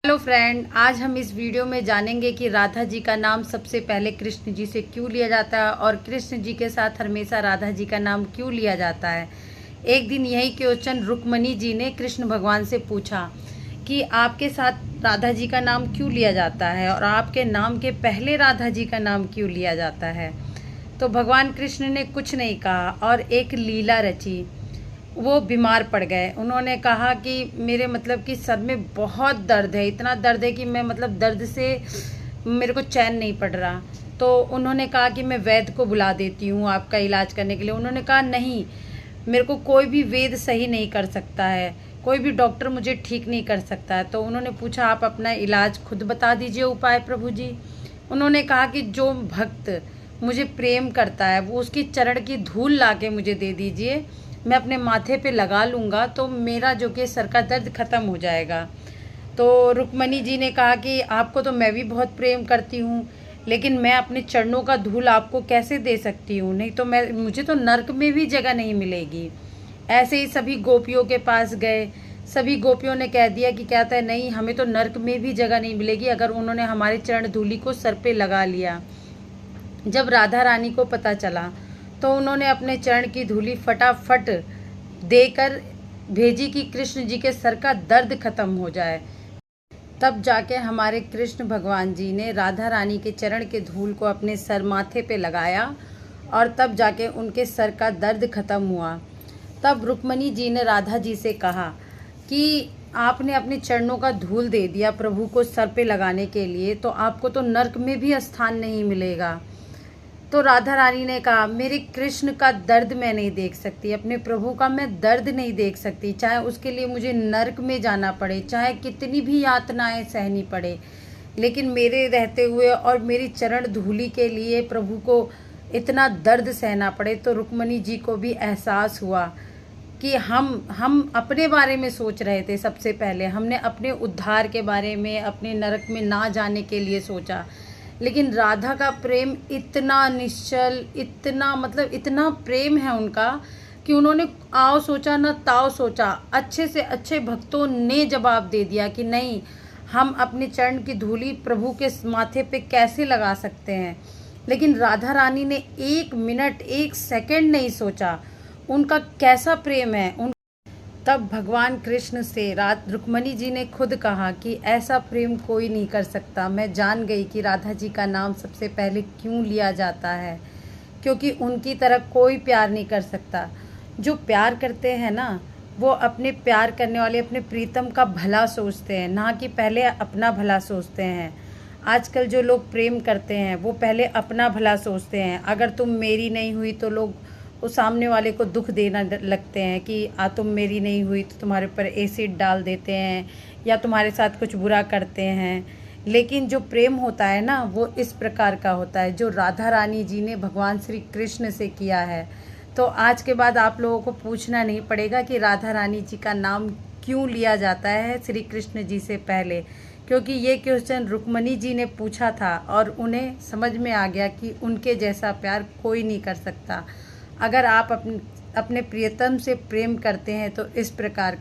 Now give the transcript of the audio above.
Hello friend, आज हम इस वीडियो में जानेंगे कि राधा जी का नाम सबसे पहले कृष्ण जी से क्यों लिया जाता है और कृष्ण जी के साथ हमेशा राधा जी का नाम क्यों लिया जाता है। एक दिन यही क्वेश्चन रुक्मणी जी ने कृष्ण भगवान से पूछा कि आपके साथ राधा जी का नाम क्यों लिया जाता है और आपके नाम के पहले राधा जी का नाम क्यों लिया जाता है। तो भगवान कृष्ण ने कुछ नहीं कहा और एक लीला रची। वो बीमार पड़ गए। उन्होंने कहा कि मेरे मतलब कि सर में बहुत दर्द है, इतना दर्द है कि मैं मतलब दर्द से मेरे को चैन नहीं पड़ रहा। तो उन्होंने कहा कि मैं वैद्य को बुला देती हूँ आपका इलाज करने के लिए। उन्होंने कहा नहीं, मेरे को कोई भी वैद्य सही नहीं कर सकता है, कोई भी डॉक्टर मुझे ठीक नहीं कर सकता है। तो उन्होंने पूछा आप अपना इलाज खुद बता दीजिए उपाय प्रभु जी। उन्होंने कहा कि जो भक्त मुझे प्रेम करता है वो उसकी चरण की धूल ला के मुझे दे दीजिए, मैं अपने माथे पे लगा लूँगा तो मेरा जो कि सर का दर्द ख़त्म हो जाएगा। तो रुक्मणी जी ने कहा कि आपको तो मैं भी बहुत प्रेम करती हूँ, लेकिन मैं अपने चरणों का धूल आपको कैसे दे सकती हूँ, नहीं तो मुझे तो नर्क में भी जगह नहीं मिलेगी। ऐसे ही सभी गोपियों के पास गए। सभी गोपियों ने कह दिया कि कहता है नहीं, हमें तो नर्क में भी जगह नहीं मिलेगी अगर उन्होंने हमारे चरण धूलि को सर पे लगा लिया। जब राधा रानी को पता चला तो उन्होंने अपने चरण की धूली फटाफट देकर भेजी कि कृष्ण जी के सर का दर्द खत्म हो जाए। तब जाके हमारे कृष्ण भगवान जी ने राधा रानी के चरण के धूल को अपने सर माथे पे लगाया और तब जाके उनके सर का दर्द खत्म हुआ। तब रुक्मणी जी ने राधा जी से कहा कि आपने अपने चरणों का धूल दे दिया प्रभु को सर पे लगाने के लिए, तो आपको तो नर्क में भी स्थान नहीं मिलेगा। तो राधा रानी ने कहा मेरे कृष्ण का दर्द मैं नहीं देख सकती, अपने प्रभु का मैं दर्द नहीं देख सकती, चाहे उसके लिए मुझे नरक में जाना पड़े, चाहे कितनी भी यातनाएं सहनी पड़े, लेकिन मेरे रहते हुए और मेरी चरण धूली के लिए प्रभु को इतना दर्द सहना पड़े। तो रुक्मणी जी को भी एहसास हुआ कि हम अपने बारे में सोच रहे थे। सबसे पहले हमने अपने उद्धार के बारे में, अपने नरक में ना जाने के लिए सोचा, लेकिन राधा का प्रेम इतना निश्चल, इतना मतलब इतना प्रेम है उनका कि उन्होंने आओ सोचा न ताओ सोचा, अच्छे से अच्छे भक्तों ने जवाब दे दिया कि नहीं, हम अपने चरण की धूली प्रभु के माथे पे कैसे लगा सकते हैं। लेकिन राधा रानी ने एक मिनट एक सेकंड नहीं सोचा, उनका कैसा प्रेम है। तब भगवान कृष्ण से रुक्मणी जी ने खुद कहा कि ऐसा प्रेम कोई नहीं कर सकता। मैं जान गई कि राधा जी का नाम सबसे पहले क्यों लिया जाता है, क्योंकि उनकी तरह कोई प्यार नहीं कर सकता। जो प्यार करते हैं ना, वो अपने प्यार करने वाले अपने प्रीतम का भला सोचते हैं, ना कि पहले अपना भला सोचते हैं। आजकल जो लोग प्रेम करते हैं वो पहले अपना भला सोचते हैं। अगर तुम मेरी नहीं हुई तो लोग उस सामने वाले को दुख देना लगते हैं कि तुम मेरी नहीं हुई तो तुम्हारे ऊपर एसिड डाल देते हैं या तुम्हारे साथ कुछ बुरा करते हैं। लेकिन जो प्रेम होता है ना, वो इस प्रकार का होता है जो राधा रानी जी ने भगवान श्री कृष्ण से किया है। तो आज के बाद आप लोगों को पूछना नहीं पड़ेगा कि राधा रानी जी का नाम क्यों लिया जाता है श्री कृष्ण जी से पहले, क्योंकि ये क्वेश्चन रुक्मणी जी ने पूछा था और उन्हें समझ में आ गया कि उनके जैसा प्यार कोई नहीं कर सकता। अगर आप अपने प्रियतम से प्रेम करते हैं तो इस प्रकार